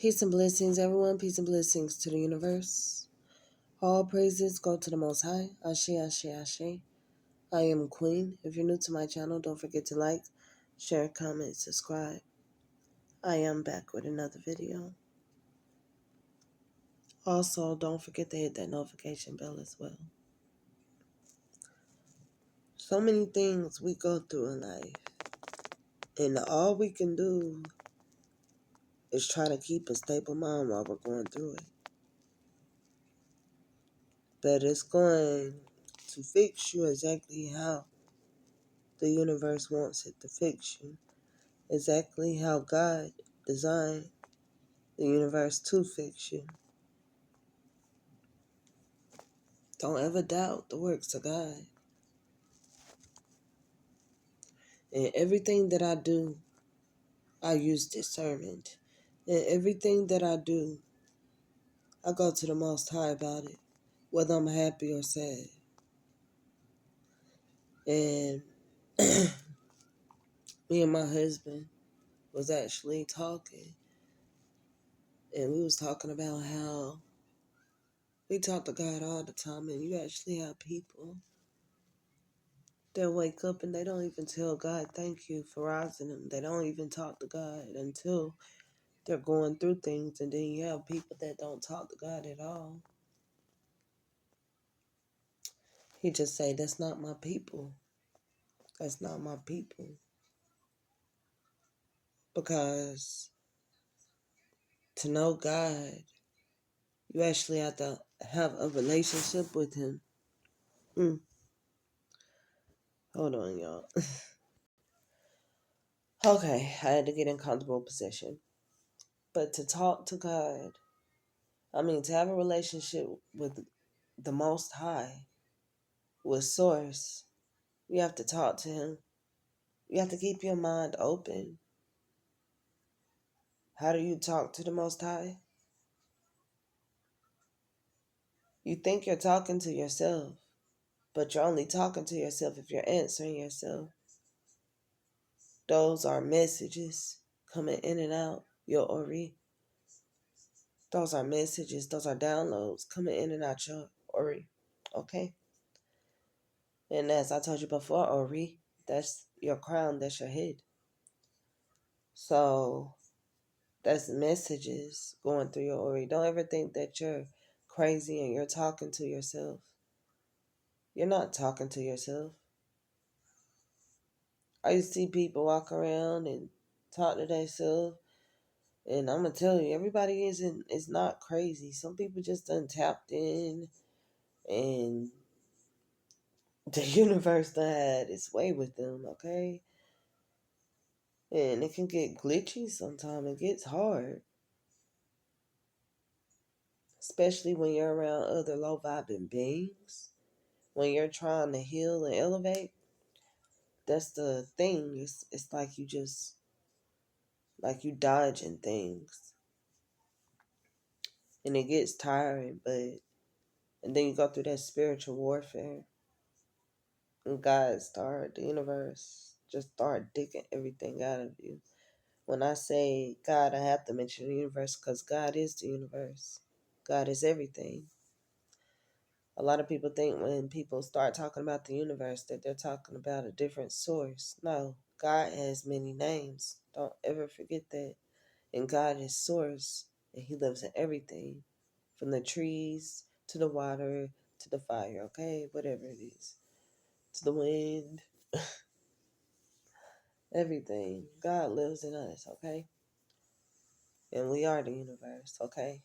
Peace and blessings, everyone. Peace and blessings to the universe. All praises go to the Most High. Ashe, Ashe, Ashe. I am Queen. If you're new to my channel, don't forget to like, share, comment, subscribe. I am back with another video. Also, don't forget to hit that notification bell as well. So many things we go through in life, and all we can do is try to keep a stable mind while we're going through it. But it's going to fix you exactly how the universe wants it to fix you. Exactly how God designed the universe to fix you. Don't ever doubt the works of God. In everything that I do, I use discernment. In everything that I do, I go to the Most High about it, whether I'm happy or sad. And me and my husband was actually talking, and we was talking about how we talk to God all the time, and you actually have people that wake up and they don't even tell God thank you for rising them. They don't even talk to God until they're going through things, and then you have people that don't talk to God at all. He just say, that's not my people. That's not my people. Because to know God, you actually have to have a relationship with him. Hold on, y'all. Okay, I had to get in comfortable position. But to talk to God, to have a relationship with the Most High, with Source, you have to talk to him. You have to keep your mind open. How do you talk to the Most High? You think you're talking to yourself, but you're only talking to yourself if you're answering yourself. Those are messages coming in and out your Ori. Those are messages. Those are downloads coming in and out your Ori. Okay? And as I told you before, Ori, that's your crown, that's your head. So that's messages going through your Ori. Don't ever think that you're crazy and you're talking to yourself. You're not talking to yourself. I used to see people walk around and talk to themselves. And I'm going to tell you, everybody is not crazy. Some people just untapped in, and the universe done had its way with them, okay? And it can get glitchy sometimes. It gets hard. Especially when you're around other low-vibing beings. When you're trying to heal and elevate, that's the thing. It's like you just, like you dodging things. And it gets tiring, and then you go through that spiritual warfare. And the universe just start digging everything out of you. When I say God, I have to mention the universe because God is the universe. God is everything. A lot of people think when people start talking about the universe that they're talking about a different source. No, God has many names. Don't ever forget that. And God is source, and he lives in everything, from the trees to the water to the fire, okay? Whatever it is. To the wind, everything. God lives in us, okay? And we are the universe, okay?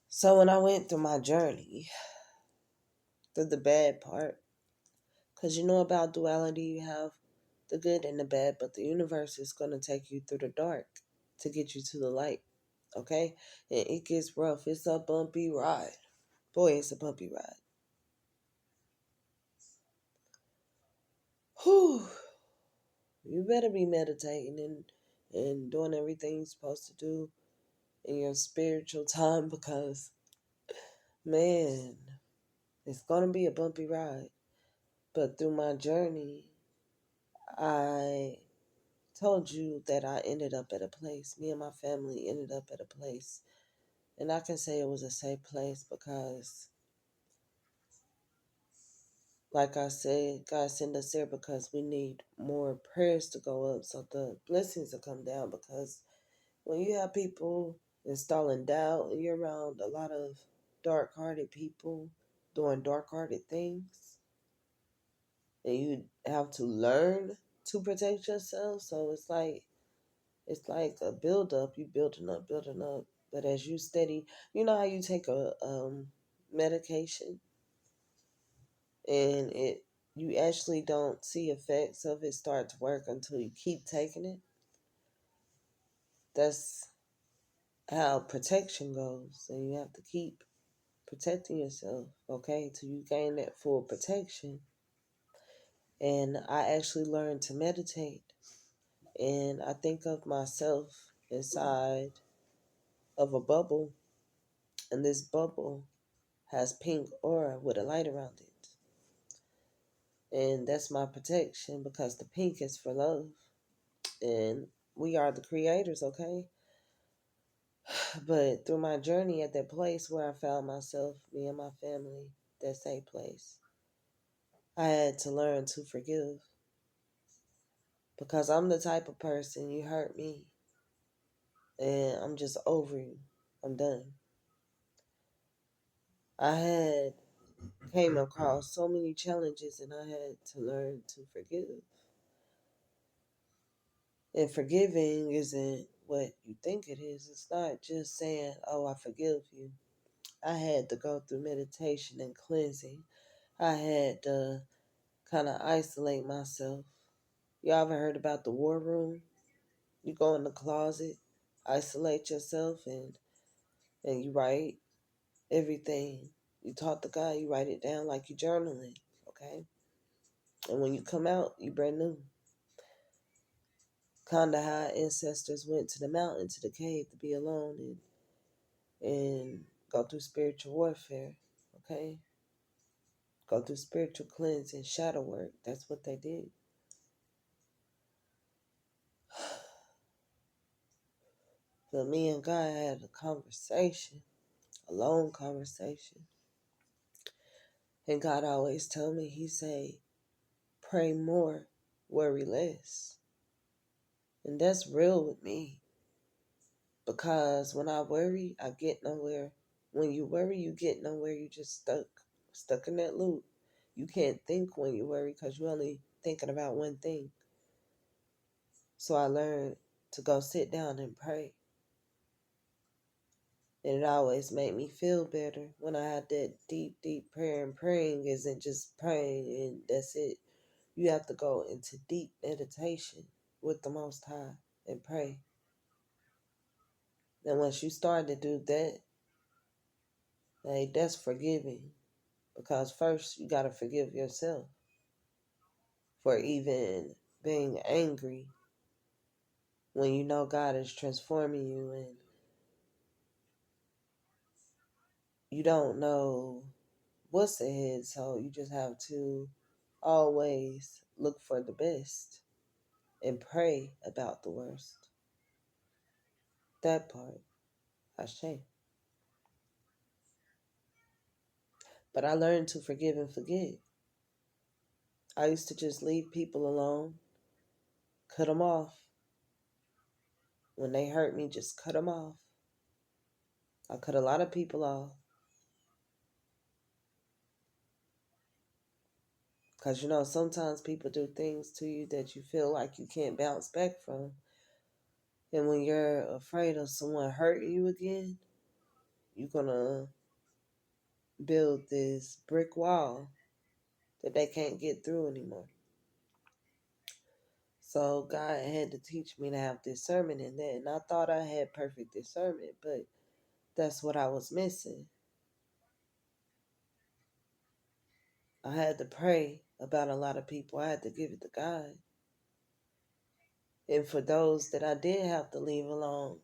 So when I went through my journey, through the bad part, because you know about duality, you have the good and the bad, but the universe is going to take you through the dark to get you to the light, okay? And it gets rough. It's a bumpy ride. Boy, it's a bumpy ride. Whew. You better be meditating and doing everything you're supposed to do in your spiritual time, because, man, it's going to be a bumpy ride. But through my journey, I told you that I ended up at a place. Me and my family ended up at a place. And I can say it was a safe place because, like I said, God sent us there because we need more prayers to go up so the blessings will come down. Because when you have people installing doubt and you're around a lot of dark hearted people doing dark hearted things, and you have to learn to protect yourself. So it's like a build up. You building up. But as you steady, you know how you take a medication and it you actually don't see effects of it start to work until you keep taking it. That's how protection goes, and you have to keep protecting yourself, okay, till you gain that full protection. And I actually learned to meditate, and I think of myself inside of a bubble, and this bubble has pink aura with a light around it. And that's my protection because the pink is for love. And we are the creators, okay? But through my journey at that place where I found myself, me and my family, that same place, I had to learn to forgive because I'm the type of person you hurt me and I'm just over you. I'm done. I had came across so many challenges and I had to learn to forgive. And forgiving isn't what you think it is. It's not just saying, oh, I forgive you. I had to go through meditation and cleansing. I had to kind of isolate myself. You ever heard about the war room? You go in the closet, isolate yourself, and you write everything you taught the guy. You write it down like you journaling, okay? And when you come out, you brand new. Kinda how ancestors went to the mountain, to the cave to be alone and go through spiritual warfare, okay? Go through spiritual cleansing, shadow work. That's what they did. But me and God had a conversation, a long conversation. And God always told me, He say, pray more, worry less. And that's real with me. Because when I worry, I get nowhere. When you worry, you get nowhere. You just stuck in that loop. You can't think when you worry because you're only thinking about one thing. So I learned to go sit down and pray. And it always made me feel better when I had that deep, deep prayer. And praying isn't just praying and that's it. You have to go into deep meditation with the Most High and pray. And once you start to do that, hey, that's forgiving. Because first you got to forgive yourself for even being angry when you know God is transforming you and you don't know what's ahead. So you just have to always look for the best and pray about the worst. That part, I shame. But I learned to forgive and forget. I used to just leave people alone, cut them off. When they hurt me, just cut them off. I cut a lot of people off. Because, you know, sometimes people do things to you that you feel like you can't bounce back from. And when you're afraid of someone hurting you again, you're going to build this brick wall that they can't get through anymore. So God had to teach me to have discernment in that. And I thought I had perfect discernment, but that's what I was missing. I had to pray about a lot of people. I had to give it to God. And for those that I did have to leave alone,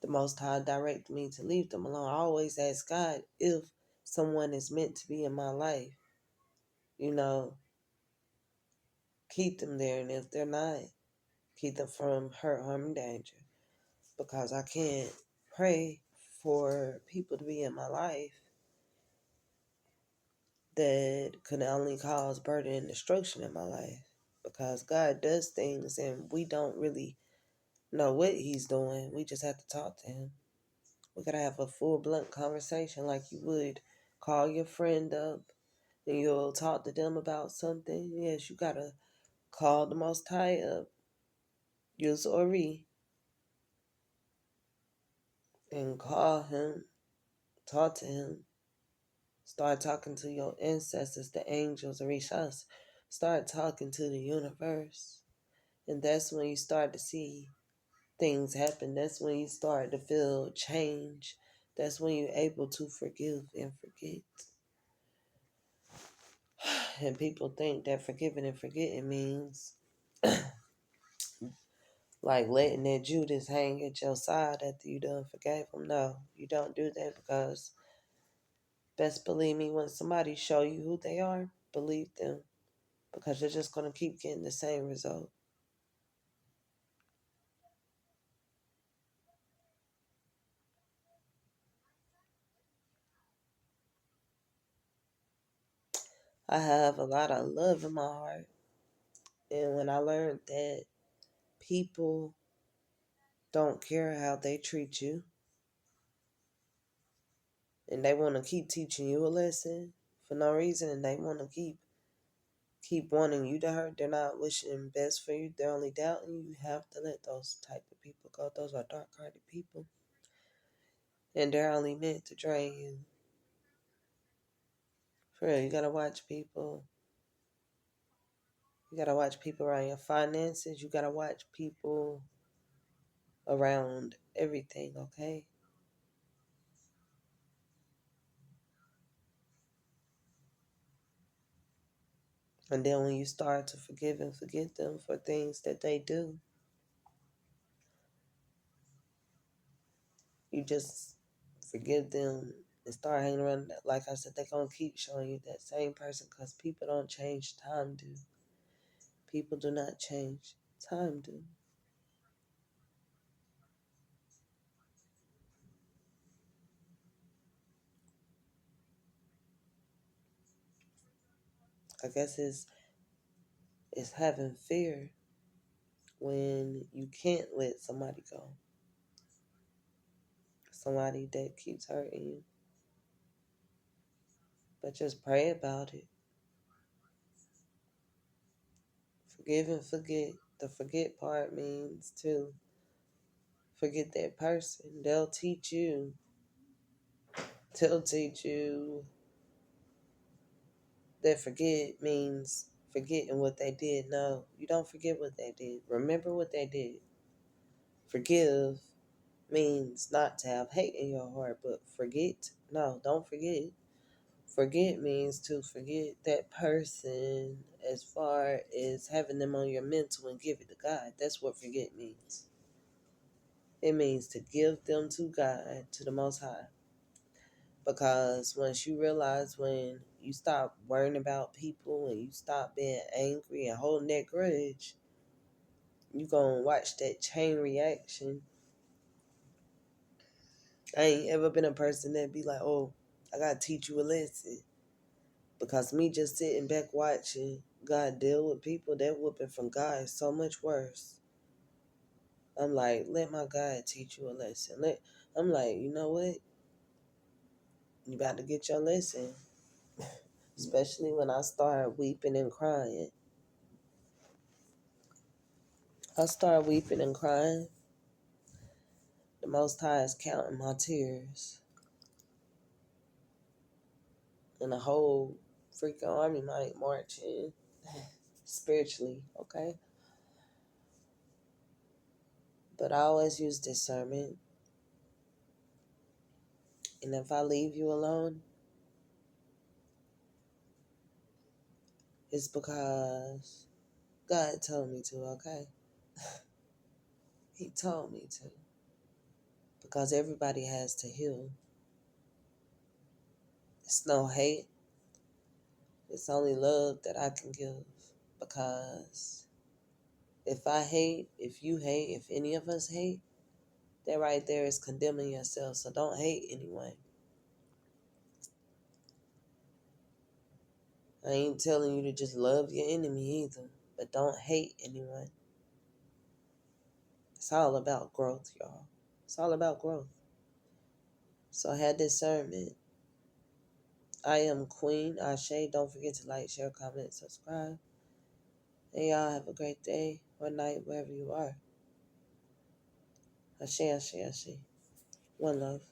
the Most High directed me to leave them alone. I always ask God if someone is meant to be in my life, you know, keep them there. And if they're not, keep them from hurt, harm, and danger. Because I can't pray for people to be in my life that could only cause burden and destruction in my life. Because God does things and we don't really know what He's doing. We just have to talk to Him. We gotta have a full blunt conversation like you would call your friend up and you'll talk to them about something. Yes, you gotta call the Most High up, use Ori, and call Him, talk to Him. Start talking to your ancestors, the angels, and reach us. Start talking to the universe. And that's when you start to see things happen. That's when you start to feel change. That's when you're able to forgive and forget. And people think that forgiving and forgetting means like letting that Judas hang at your side after you done forgave him. No, you don't do that because best believe me, when somebody show you who they are, believe them because you're just going to keep getting the same result. I have a lot of love in my heart. And when I learned that people don't care how they treat you and they want to keep teaching you a lesson for no reason and they want to keep wanting you to hurt, they're not wishing best for you, they're only doubting you, you have to let those type of people go. Those are dark-hearted people. And they're only meant to drain you. For real, you gotta watch people. You gotta watch people around your finances. You gotta watch people around everything, okay? And then when you start to forgive and forget them for things that they do, you just forgive them and start hanging around. Like I said, they're going to keep showing you that same person because people don't change. Time do. People do not change. Time do. I guess it's having fear when you can't let somebody go. Somebody that keeps hurting you. But just pray about it. Forgive and forget. The forget part means to forget that person. They'll teach you. They'll teach you that forget means forgetting what they did. No, you don't forget what they did. Remember what they did. Forgive means not to have hate in your heart, but forget. No, don't forget. Forget means to forget that person as far as having them on your mental and give it to God. That's what forget means. It means to give them to God, to the Most High. Because once you realize when you stop worrying about people and you stop being angry and holding that grudge, you gonna watch that chain reaction. I ain't ever been a person that be like, oh, I gotta teach you a lesson. Because me just sitting back watching God deal with people, that whooping from God is so much worse. I'm like, let my God teach you a lesson. I'm like, you know what? You about to get your lesson. Especially when I start weeping and crying. I start weeping and crying. The Most High is counting my tears. And the whole freaking army might march in spiritually, okay? But I always use discernment. And if I leave you alone, it's because God told me to, okay? He told me to. Because everybody has to heal. It's no hate. It's only love that I can give. Because If I hate, if you hate, if any of us hate, that right there is condemning yourself. So don't hate anyone. I ain't telling you to just love your enemy either, but don't hate anyone. It's all about growth, y'all. It's all about growth. So have discernment. I am Queen Ashe. Don't forget to like, share, comment, subscribe. And y'all have a great day or night wherever you are. Ashe, Ashe, Ashe. One love.